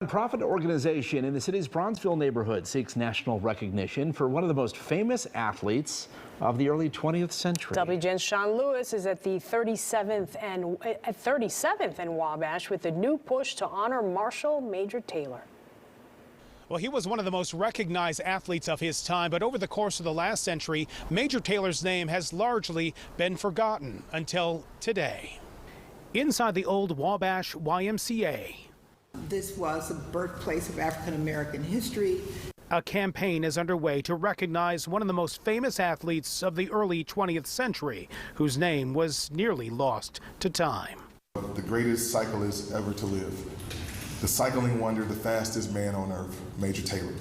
A nonprofit organization in the city's Bronzeville neighborhood seeks national recognition for one of the most famous athletes of the early 20th century. WGN's Sean Lewis is at the 37th and Wabash with a new push to honor Marshall Major Taylor. Well, he was one of the most recognized athletes of his time, but over the course of the last century, Major Taylor's name has largely been forgotten until today. Inside the old Wabash YMCA. This was the birthplace of African American history. A campaign is underway to recognize one of the most famous athletes of the early 20th century, whose name was nearly lost to time. The greatest cyclist ever to live. The cycling wonder, the fastest man on earth, Major Taylor.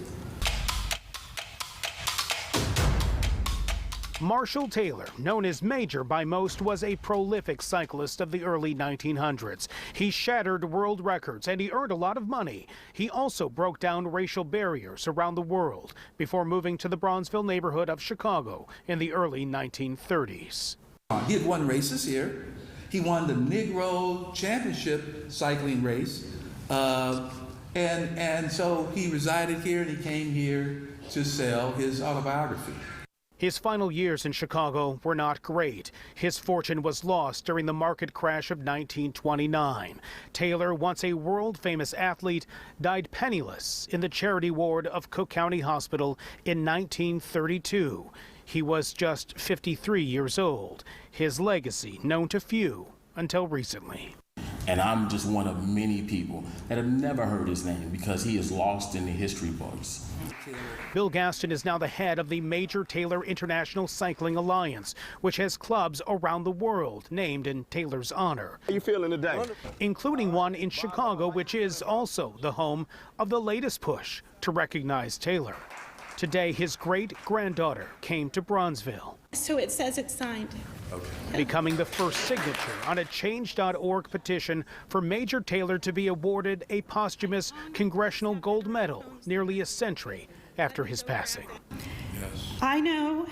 Marshall Taylor, known as Major by most, was a prolific cyclist of the early 1900s. He shattered world records and he earned a lot of money. He also broke down racial barriers around the world before moving to the Bronzeville neighborhood of Chicago in the early 1930s. He had won races here. He won the Negro Championship cycling race. And so he resided here and he came here to sell his autobiography. His final years in Chicago were not great. His fortune was lost during the market crash of 1929. Taylor, once a world-famous athlete, died penniless in the charity ward of Cook County Hospital in 1932. He was just 53 years old. His legacy known to few until recently. And I'm just one of many people that have never heard his name because he is lost in the history books. Bill Gaston is now the head of the Major Taylor International Cycling Alliance, which has clubs around the world named in Taylor's honor. How you feeling today? Including one in Chicago, which is also the home of the latest push to recognize Taylor. Today, his great-granddaughter came to Bronzeville. So it says it's signed. Okay. Becoming the first signature on a Change.org petition for Major Taylor to be awarded a posthumous Congressional Gold Medal nearly a century after his passing. Yes. I know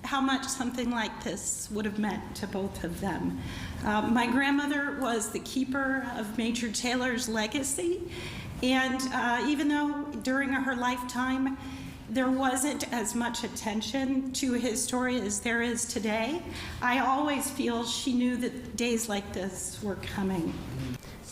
how much something like this would have meant to both of them. My grandmother was the keeper of Major Taylor's legacy, and even though during her lifetime there wasn't as much attention to his story as there is today, I always feel she knew that days like this were coming.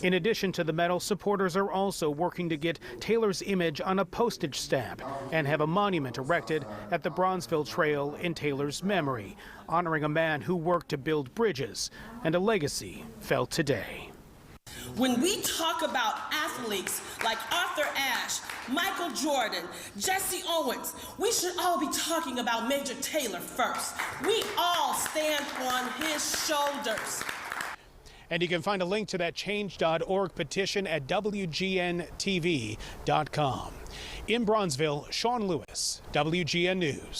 In addition to the medal, supporters are also working to get Taylor's image on a postage stamp and have a monument erected at the Bronzeville Trail in Taylor's memory, honoring a man who worked to build bridges and a legacy felt today. When we talk about athletes like Arthur Ashe, Michael Jordan, Jesse Owens, we should all be talking about Major Taylor first. We all stand on his shoulders. And you can find a link to that Change.org petition at WGNTV.com. In Bronzeville, Sean Lewis, WGN News.